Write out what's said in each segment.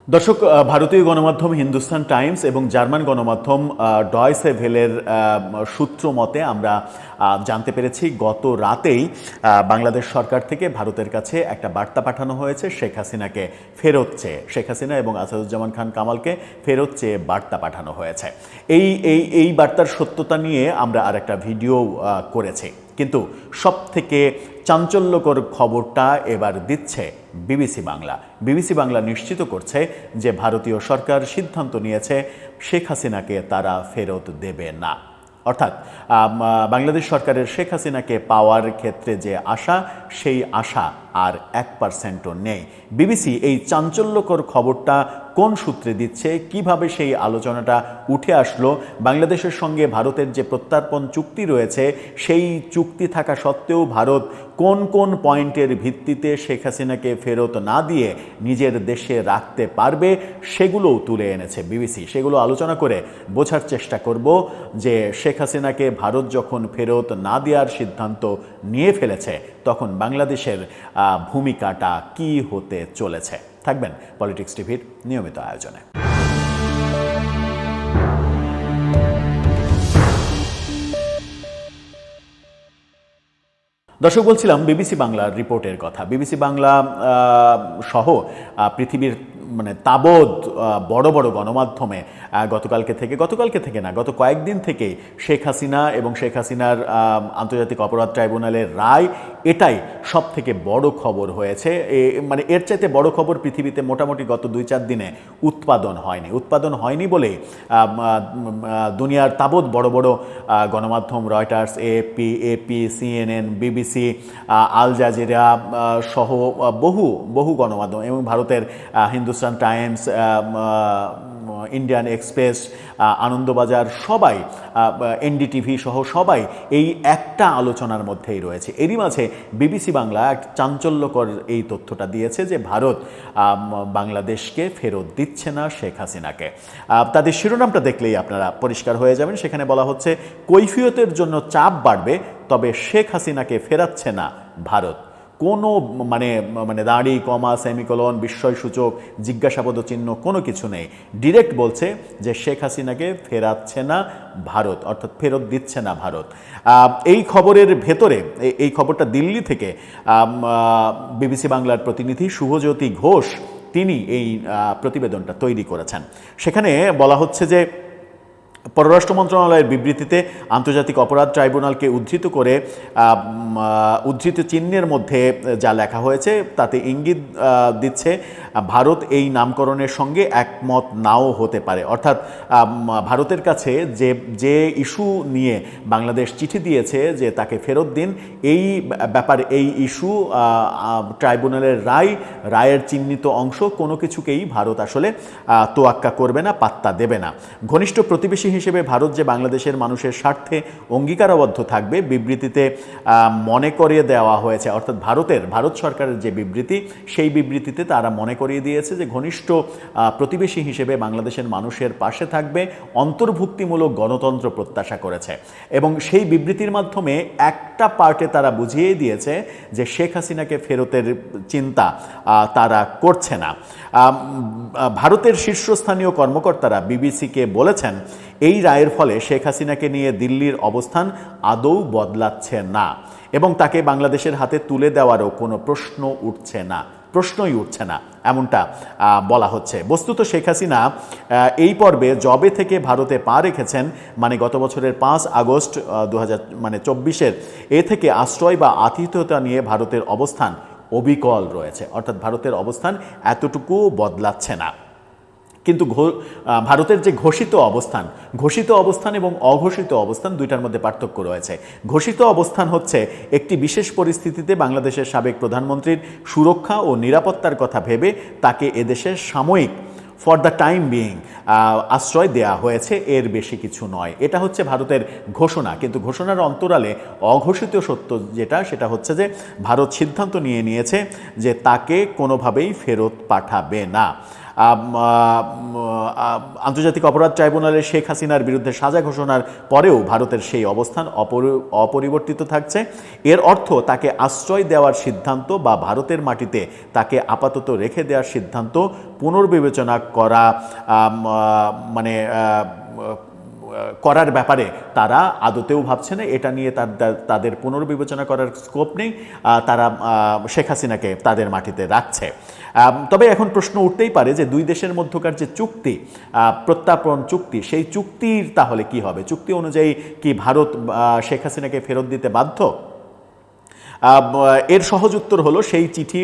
দর্শক, ভারতীয় গণমাধ্যম হিন্দুস্তান টাইমস এবং জার্মান গণমাধ্যম ডয়চে ভেলের সূত্র মতে আমরা জানতে পেরেছি গত রাতেই বাংলাদেশ সরকার থেকে ভারতের কাছে একটা বার্তা পাঠানো হয়েছে শেখ হাসিনাকে ফেরত চেয়ে। শেখ হাসিনা এবং আসাদুজ্জামান খান কামালকে ফেরত চেয়ে বার্তা পাঠানো হয়েছে। এই বার্তার সত্যতা নিয়ে আমরা আর একটা ভিডিও করেছি, কিন্তু সবথেকে চাঞ্চল্যকর খবরটা এবার দিচ্ছে বিবিসি বাংলা। বিবিসি বাংলা নিশ্চিত করছে যে ভারতীয় সরকার সিদ্ধান্ত নিয়েছে শেখ হাসিনাকে তারা ফেরত দেবে না। অর্থাৎ বাংলাদেশ সরকারের শেখ হাসিনাকে পাওয়ার ক্ষেত্রে যে আশা, সেই আশা আর 1%ও নেই। বিবিসি এই চাঞ্চল্যকর খবরটা কোন সূত্রে দিচ্ছে, কিভাবে সেই আলোচনাটা উঠে আসলো, বাংলাদেশের সঙ্গে ভারতের যে প্রত্যর্পণ চুক্তি রয়েছে সেই চুক্তি থাকা সত্ত্বেও ভারত কোন কোন পয়েন্টের ভিত্তিতে শেখ হাসিনাকে ফেরত না দিয়ে নিজের দেশে রাখতে পারবে, সেগুলোও তুলে এনেছে বিবিসি। সেগুলো আলোচনা করে বোঝার চেষ্টা করব যে শেখ হাসিনাকে ভারত যখন ফেরত না দেওয়ার সিদ্ধান্ত নিয়ে ফেলেছে তখন বাংলাদেশের ভূমিকাটা কি হতে চলেছে। থাকবেন পলিটিক্স টিভির নিয়মিত আয়োজনে। দর্শক, বলছিলাম বিবিসি বাংলার রিপোর্টের কথা। বিবিসি বাংলা সহ পৃথিবীর তাবৎ বড় বড় গণমাধ্যমে গতকালকে থেকে না, গত কয়েকদিন থেকেই শেখ হাসিনা এবং শেখ হাসিনার আন্তর্জাতিক অপরাধ ট্রাইব্যুনালের রায়, এটাই সব থেকে বড় খবর হয়েছে। এর চাইতে বড় খবর পৃথিবীতে মোটামুটি গত 2-4 দিনে উৎপাদন হয়নি বলে দুনিয়ার তাবৎ বড় বড় গণমাধ্যম Reuters, AP, CNN, BBC, Al Jazeera সহ বহু গণমাধ্যম এবং ভারতের Hindustan Times, Indian Express, Anandabazar, সবাই, এনডিটিভি সহ সবাই এই একটা আলোচনার মধ্যেই রয়েছে। এরই মাঝে বিবিসি বাংলা এক চাঞ্চল্যকর এই তথ্যটা দিয়েছে যে ভারত বাংলাদেশকে ফেরত দিচ্ছে না শেখ হাসিনাকে। তাদের শিরোনামটা দেখলেই আপনারা পরিষ্কার হয়ে যাবেন। সেখানে বলা হচ্ছে, কৈফিয়তের জন্য চাপ বাড়বে, তবে শেখ হাসিনাকে ফেরাচ্ছে না ভারত। কোনো দাড়ি, কমা, সেমিকোলন, বিস্ময়সূচক, জিজ্ঞাসাপদ চিহ্ন কোনো কিছু নেই। ডিরেক্ট বলছে যে শেখ হাসিনাকে ফেরাচ্ছে না ভারত, অর্থাৎ ফেরত দিচ্ছে না ভারত। এই খবরের ভেতরে, এই খবরটা দিল্লি থেকে বিবিসি বাংলার প্রতিনিধি শুভজ্যোতি ঘোষ তিনি এই প্রতিবেদনটা তৈরি করেছেন। সেখানে বলা হচ্ছে যে পররাষ্ট্র মন্ত্রণালয়ের বিবৃতিতে আন্তর্জাতিক অপরাধ ট্রাইব্যুনালকে উদ্ধৃত চিহ্নের মধ্যে যা লেখা হয়েছে তাতে ইঙ্গিত দিচ্ছে ভারত এই নামকরণের সঙ্গে একমত নাও হতে পারে। অর্থাৎ ভারতের কাছে যে ইস্যু নিয়ে বাংলাদেশ চিঠি দিয়েছে যে তাকে ফেরত দিন, এই ইস্যু, ট্রাইব্যুনালের রায়ের চিহ্নিত অংশ কোনো কিছুকেই ভারত আসলে তোয়াক্কা করবে না, পাত্তা দেবে না। ঘনিষ্ঠ প্রতিবেশী হিসেবে ভারত যে বাংলাদেশের মানুষের স্বার্থে অঙ্গীকারাবদ্ধ থাকবে, বিবৃতিতে মনে করিয়ে দেওয়া হয়েছে। অর্থাৎ ভারত সরকারের যে বিবৃতি, সেই বিবৃতিতে তারা মনে করিয়ে দিয়েছে যে ঘনিষ্ঠ প্রতিবেশী হিসেবে বাংলাদেশের মানুষের পাশে থাকবে, অন্তর্ভুক্তিমূলক গণতন্ত্র প্রত্যাশা করেছে। এবং সেই বিবৃতির মাধ্যমে একটা পার্টে তারা বুঝিয়ে দিয়েছে যে শেখ হাসিনাকে ফেরতের চিন্তা তারা করছে না। ভারতের শীর্ষস্থানীয় কর্মকর্তারা বিবিসিকে বলেছেন, এই রায়ের ফলে শেখ হাসিনাকে নিয়ে দিল্লির অবস্থান আদৌ বদলাচ্ছে না এবং তাকে বাংলাদেশের হাতে তুলে দেওয়ারও কোনো প্রশ্নই উঠছে না, এমনটা বলা হচ্ছে। বস্তুত শেখ হাসিনা এই পর্বে জবে থেকে ভারতে পা রেখেছেন, গত বছরের 5 আগস্ট 2024 এ থেকে আশ্রয় বা আতিথ্যতা নিয়ে ভারতের অবস্থান অবিকল রয়েছে। অর্থাৎ ভারতের অবস্থান এতটুকু বদলাচ্ছে না। কিন্তু ভারতের যে ঘোষিত অবস্থান এবং অঘোষিত অবস্থান, দুইটার মধ্যে পার্থক্য রয়েছে। ঘোষিত অবস্থান হচ্ছে একটি বিশেষ পরিস্থিতিতে বাংলাদেশের সাবেক প্রধানমন্ত্রীর সুরক্ষা ও নিরাপত্তার কথা ভেবে তাকে এদেশের সাময়িক ফর দ্য টাইম বিইং আশ্রয় দেয়া হয়েছে, এর বেশি কিছু নয়। এটা হচ্ছে ভারতের ঘোষণা। কিন্তু ঘোষণার অন্তরালে অঘোষিত সত্য সেটা হচ্ছে যে ভারত সিদ্ধান্ত নিয়েছে যে তাকে কোনোভাবেই ফেরত পাঠাবে না। আন্তর্জাতিক অপরাধ ট্রাইব্যুনালে শেখ হাসিনার বিরুদ্ধে সাজা ঘোষণার পরেও ভারতের সেই অবস্থান অপরিবর্তিত থাকছে। এর অর্থ তাকে আশ্রয় দেওয়ার সিদ্ধান্ত বা ভারতের মাটিতে তাকে আপাতত রেখে দেওয়ার সিদ্ধান্ত পুনর্বিবেচনা করা করার ব্যাপারে তারা আদতেও ভাবছে না। এটা নিয়ে তাদের পুনর্বিবেচনা করার স্কোপ নেই। তারা শেখ হাসিনাকে তাদের মাটিতে রাখছে। তবে এখন প্রশ্ন উঠতেই পারে যে দুই দেশের মধ্যকার যে চুক্তি, প্রত্যার্পণ চুক্তি, সেই চুক্তির তাহলে কি হবে? চুক্তি অনুযায়ী কি ভারত শেখ হাসিনাকে ফেরত দিতে বাধ্য? এর সহজ উত্তর হলো সেই চিঠি,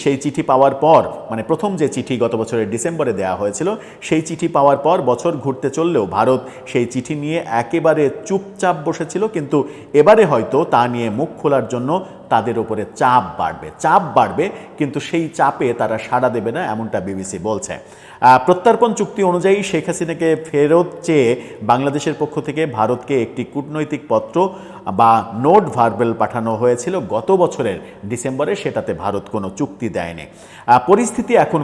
সেই চিঠি পাওয়ার পর, প্রথম যে চিঠি গত বছরের ডিসেম্বরে দেওয়া হয়েছিল, সেই চিঠি পাওয়ার পর বছর ঘুরতে চললেও ভারত সেই চিঠি নিয়ে একেবারে চুপচাপ বসেছিল। কিন্তু এবারে হয়তো তা নিয়ে মুখ খোলার জন্য তাদের উপরে চাপ বাড়বে, কিন্তু সেই চাপে তারা সাড়া দেবে না, এমনটা বিবিসি বলছে। প্রত্যার্পণ চুক্তি অনুযায়ী শেখ হাসিনাকে ফেরত চেয়ে বাংলাদেশের পক্ষ থেকে ভারতকে একটি কূটনৈতিক পত্র বা নোট ভার্বেল পাঠানো হয়েছিল গত বছরের ডিসেম্বরে। সেটাতে ভারত কোনো চুক্তি দেয়নি। পরিস্থিতি এখন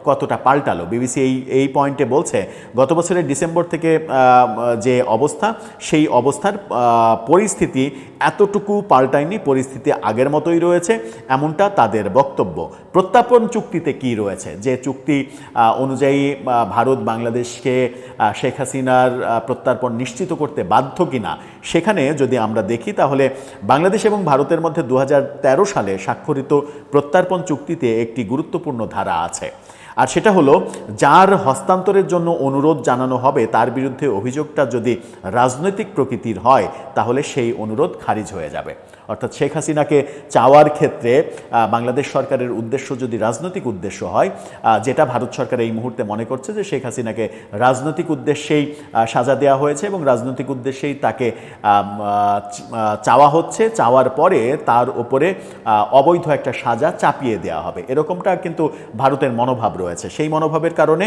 কতটা পাল্টালো? বিবিসি এই পয়েন্টে বলছে, গত বছরের ডিসেম্বর থেকে যে অবস্থা, সেই অবস্থার পরিস্থিতি এতটুকু পাল্টায়নি, পরিস্থিতি আগের মতোই রয়েছে, এমনটা তাদের বক্তব্য। প্রত্যার্পণ চুক্তিতে কি রয়েছে? যে চুক্তি অনুযায়ী ভারত বাংলাদেশকে শেখ হাসিনার প্রত্যার্পণ নিশ্চিত করতে বাধ্য কিনা, সেখানে যদি আমরা দেখি তাহলে বাংলাদেশ এবং ভারতের মধ্যে 2013 সালে স্বাক্ষরিত প্রত্যার্পণ চুক্তিতে একটি গুরুত্বপূর্ণ ধারা আছে। আর সেটা হলো, যার হস্তান্তরের জন্য অনুরোধ জানানো হবে তার বিরুদ্ধে অভিযোগটা যদি রাজনৈতিক প্রকৃতির হয় তাহলে সেই অনুরোধ খারিজ হয়ে যাবে। অর্থাৎ শেখ হাসিনাকে চাওয়ার ক্ষেত্রে বাংলাদেশ সরকারের উদ্দেশ্য যদি রাজনৈতিক উদ্দেশ্য হয়, যেটা ভারত সরকার এই মুহূর্তে মনে করছে যে শেখ হাসিনাকে রাজনৈতিক উদ্দেশ্যেই সাজা দেওয়া হয়েছে এবং রাজনৈতিক উদ্দেশ্যেই তাকে চাওয়া হচ্ছে, চাওয়ার পরে তার উপরে অবৈধ একটা সাজা চাপিয়ে দেওয়া হবে, এরকমটা কিন্তু ভারতের মনোভাব রয়েছে। সেই মনোভাবের কারণে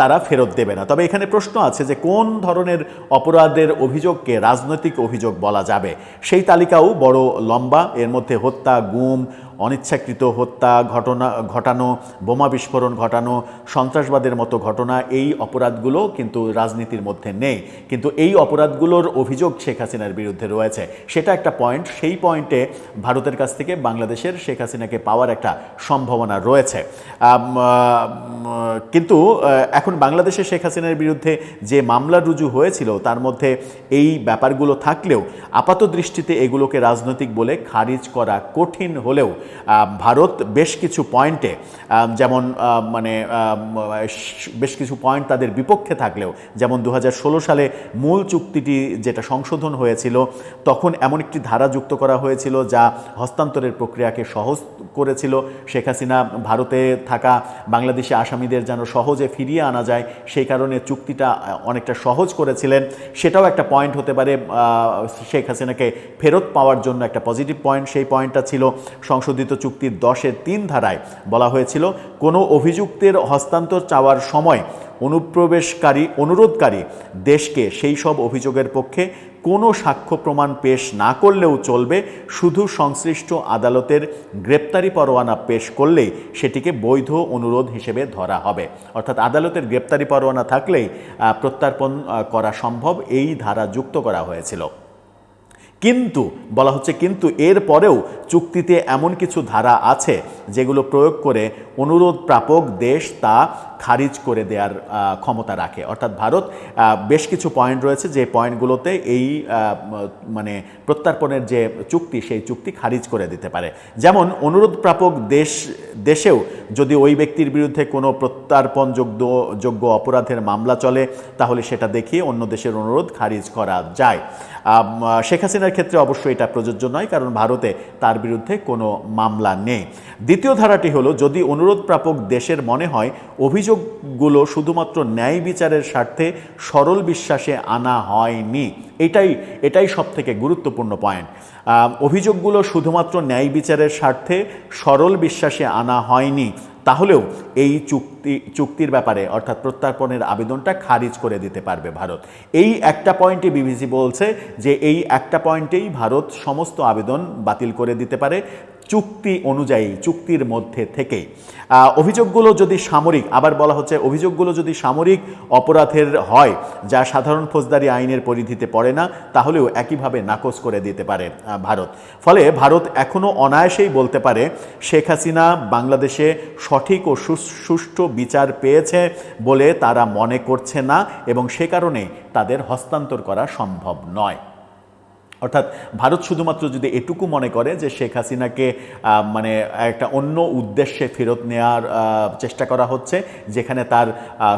তারা ফেরত দেবে না। তবে এখানে প্রশ্ন আছে যে কোন ধরনের অপরাধের অভিযোগকে রাজনৈতিক অভিযোগ বলা যাবে। সেই তালিকাও বড় লম্বা। এর মধ্যে হত্যা, গুম, অনিচ্ছাকৃত হত্যা ঘটানো, বোমা বিস্ফোরণ ঘটানো, সন্ত্রাসবাদের মতো ঘটনা, এই অপরাধগুলো কিন্তু রাজনীতির মধ্যে নেই। কিন্তু এই অপরাধগুলোর অভিযোগ শেখ হাসিনার বিরুদ্ধে রয়েছে, সেটা একটা পয়েন্ট। সেই পয়েন্টে ভারতের কাছ থেকে বাংলাদেশের শেখ হাসিনাকে পাওয়ার একটা সম্ভাবনা রয়েছে। কিন্তু এখন বাংলাদেশে শেখ হাসিনার বিরুদ্ধে যে মামলা রুজু হয়েছিল তার মধ্যে এই ব্যাপারগুলো থাকলেও আপাত দৃষ্টিতে এগুলোকে রাজনৈতিক বলে খারিজ করা কঠিন হলেও ভারত বেশ কিছু পয়েন্টে, যেমন বেশ কিছু পয়েন্ট তাদের বিপক্ষে থাকলেও, যেমন 2016 সালে মূল চুক্তিটি যেটা সংশোধন হয়েছিল, তখন এমন একটি ধারা যুক্ত করা হয়েছিল যা হস্তান্তরের প্রক্রিয়াকে সহজ করেছিল। শেখ হাসিনা ভারতে থাকা বাংলাদেশি আসামিদের যেন সহজে ফিরিয়ে আনা যায়, সেই কারণে চুক্তিটা অনেকটা সহজ করেছিলেন। সেটাও একটা পয়েন্ট হতে পারে শেখ হাসিনাকে ফেরত পাওয়ার জন্য একটা পজিটিভ পয়েন্ট। সেই পয়েন্টটা ছিল সংশোধিত চুক্তির 10-3 ধারায় বলা হয়েছিল, কোনো অভিযুক্তের হস্তান্তর চাওয়ার সময় অনুরোধকারী দেশকে সেই সব অভিযোগের পক্ষে কোনো সাক্ষ্য প্রমাণ পেশ না করলেও চলবে, শুধু সংশ্লিষ্ট আদালতের গ্রেপ্তারি পরোয়ানা পেশ করলেই সেটিকে বৈধ অনুরোধ হিসেবে ধরা হবে। অর্থাৎ আদালতের গ্রেপ্তারি পরোয়ানা থাকলেই প্রত্যার্পণ করা সম্ভব, এই ধারা যুক্ত করা হয়েছিল। কিন্তু বলা হচ্ছে, কিন্তু এর পরেও চুক্তিতে এমন কিছু ধারা আছে যেগুলো প্রয়োগ করে অনুরোধ প্রাপক দেশ তা খারিজ করে দেওয়ার ক্ষমতা রাখে। অর্থাৎ ভারত বেশ কিছু পয়েন্ট রয়েছে যে পয়েন্টগুলোতে এই প্রত্যার্পণের যে চুক্তি, সেই চুক্তি খারিজ করে দিতে পারে। যেমন অনুরোধ প্রাপক দেশেও যদি ওই ব্যক্তির বিরুদ্ধে কোনো প্রত্যার্পণযোগ্য অপরাধের মামলা চলে তাহলে সেটা দেখিয়ে অন্য দেশের অনুরোধ খারিজ করা যায়। শেখ হাসিনার ক্ষেত্রে অবশ্যই এটা প্রযোজ্য নয়, কারণ ভারতে তার বিরুদ্ধে কোনো মামলা নেই। দ্বিতীয় ধারাটি হলো, যদি অনুরোধ প্রাপক দেশের মনে হয় অভিযোগগুলো শুধুমাত্র ন্যায় বিচারের স্বার্থে সরল বিশ্বাসে আনা হয়নি, এটাই সবথেকে গুরুত্বপূর্ণ পয়েন্ট। অভিযোগগুলো শুধুমাত্র ন্যায় বিচারের স্বার্থে সরল বিশ্বাসে আনা হয়নি, তাহলেও এই চুক্তির ব্যাপারে অর্থাৎ প্রত্যার্পণের আবেদনটা খারিজ করে দিতে পারবে ভারত। এই একটা পয়েন্টে বিবিসি বলছে যে এই একটা পয়েন্টেই ভারত সমস্ত আবেদন বাতিল করে দিতে পারে। চুক্তি অনুযায়ী, চুক্তির মধ্যে থেকে। অভিযোগগুলো যদি সামরিক, আবার বলা হচ্ছে অভিযোগগুলো যদি সামরিক অপরাধের হয় যা সাধারণ ফৌজদারি আইনের পরিধিতে পড়ে না, তাহলেও একইভাবে নাকচ করে দিতে পারে ভারত। ফলে ভারত এখনও অনায়াসেই বলতে পারে শেখ হাসিনা বাংলাদেশে সঠিক ও সুষ্ঠু বিচার পেয়েছে বলে তারা মনে করছে না, এবং সে কারণে তাদের হস্তান্তর করা সম্ভব নয়। অর্থাৎ ভারত শুধুমাত্র যদি এটুকু মনে করে যে শেখ হাসিনাকে মানে একটা অন্য উদ্দেশ্যে ফেরত নেওয়ার চেষ্টা করা হচ্ছে, যেখানে তার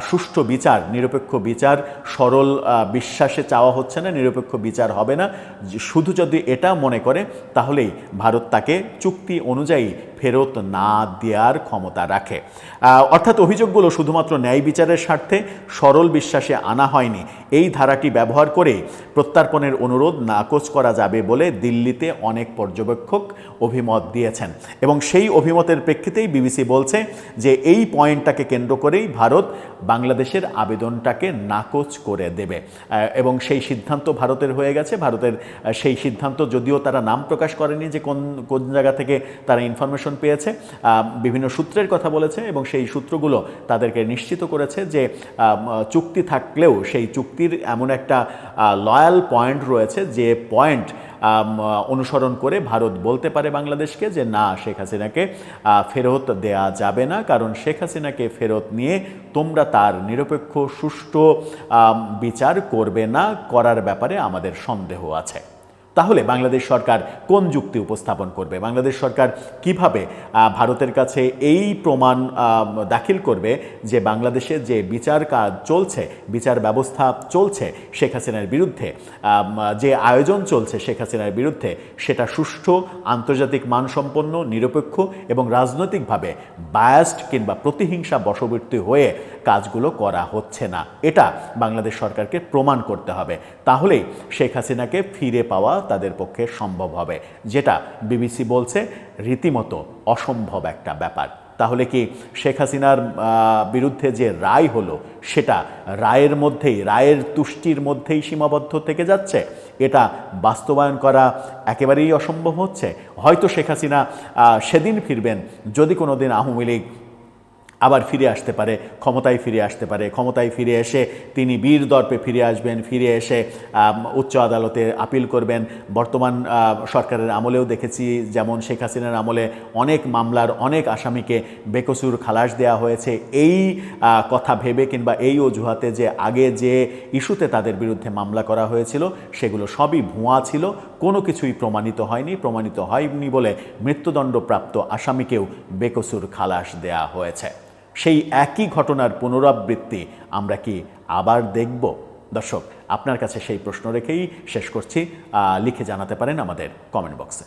সুষ্ঠু বিচার, নিরপেক্ষ বিচার সরল বিশ্বাসে চাওয়া হচ্ছে না, নিরপেক্ষ বিচার হবে না, শুধু যদি এটা মনে করে, তাহলেই ভারত তাকে চুক্তি অনুযায়ী ফেরত না দেওয়ার ক্ষমতা রাখে। অর্থাৎ অভিযোগগুলো শুধুমাত্র ন্যায় বিচারের স্বার্থে সরল বিশ্বাসে আনা হয়নি, এই ধারাটি ব্যবহার করে প্রত্যর্পণের অনুরোধ নাকচ করা যাবে বলে দিল্লিতে অনেক পর্যবেক্ষক অভিমত দিয়েছেন, এবং সেই অভিমতের প্রেক্ষিতেই বিবিসি বলছে যে এই পয়েন্টটাকে কেন্দ্র করেই ভারত বাংলাদেশের আবেদনটাকে নাকচ করে দেবে, এবং সেই সিদ্ধান্ত ভারতের হয়ে গেছে। ভারতের সেই সিদ্ধান্ত, যদিও তারা নাম প্রকাশ করেনি যে কোন কোন জায়গা থেকে তারা ইনফরমেশন পেয়েছে, বিভিন্ন সূত্রের কথা বলেছে, এবং সেই সূত্রগুলো তাদেরকে নিশ্চিত করেছে যে চুক্তি থাকলেও সেই চুক্তির এমন একটা লয়াল পয়েন্ট রয়েছে, যে পয়েন্ট অনুসরণ করে ভারত বলতে পারে বাংলাদেশকে যে না, শেখ হাসিনাকে ফেরত দেয়া যাবে না, কারণ শেখ হাসিনাকে ফেরত নিয়ে তোমরা তার নিরপেক্ষ সুষ্ঠু বিচার করবে না, করার ব্যাপারে আমাদের সন্দেহ আছে। তাহলে বাংলাদেশ সরকার কোন যুক্তি উপস্থাপন করবে? বাংলাদেশ সরকার কিভাবে ভারতের কাছে এই প্রমাণ দাখিল করবে যে বাংলাদেশে যে বিচার কাজ চলছে, বিচার ব্যবস্থা চলছে শেখ হাসিনার বিরুদ্ধে, যে আয়োজন চলছে শেখ হাসিনার বিরুদ্ধে, সেটা সুষ্ঠু, আন্তর্জাতিক মানসম্পন্ন, নিরপেক্ষ এবং রাজনৈতিকভাবে বায়াসড কিংবা প্রতিহিংসা বশবর্তী হয়ে কাজগুলো করা হচ্ছে না? এটা বাংলাদেশ সরকারকে প্রমাণ করতে হবে, তাহলেই শেখ হাসিনাকে ফিরে পাওয়া তাদের পক্ষে সম্ভব হবে, যেটা বিবিসি বলছে রীতিমতো অসম্ভব একটা ব্যাপার। তাহলে কি শেখ হাসিনার বিরুদ্ধে যে রায় হলো সেটা রায়ের মধ্যেই, রায়ের তুষ্টির মধ্যেই সীমাবদ্ধ থেকে যাচ্ছে? এটা বাস্তবায়ন করা একেবারেই অসম্ভব হচ্ছে। হয়তো শেখ হাসিনা সেদিন ফিরবেন যদি কোনো দিন আওয়ামী লীগ আবার ফিরে আসতে পারে, ক্ষমতায় ফিরে আসতে পারে। ক্ষমতায় ফিরে এসে তিনি বীর দর্পে ফিরে আসবেন, ফিরে এসে উচ্চ আদালতে আপিল করবেন। বর্তমান সরকারের আমলেও দেখেছি, যেমন শেখ হাসিনার আমলে অনেক মামলার অনেক আসামিকে বেকসুর খালাস দেওয়া হয়েছে, এই কথা ভেবে কিংবা এই অজুহাতে যে আগে যে ইস্যুতে তাদের বিরুদ্ধে মামলা করা হয়েছিল সেগুলো সবই ভুয়া ছিল, কোনো কিছুই প্রমাণিত হয়নি বলে মৃত্যুদণ্ডপ্রাপ্ত আসামিকেও বেকসুর খালাস দেওয়া হয়েছে। সেই একই ঘটনার পুনরাবৃত্তি আমরা কি আবার দেখব? দর্শক, আপনার কাছে সেই প্রশ্ন রেখেই শেষ করছি। লিখে জানাতে পারেন আমাদের কমেন্ট বক্সে।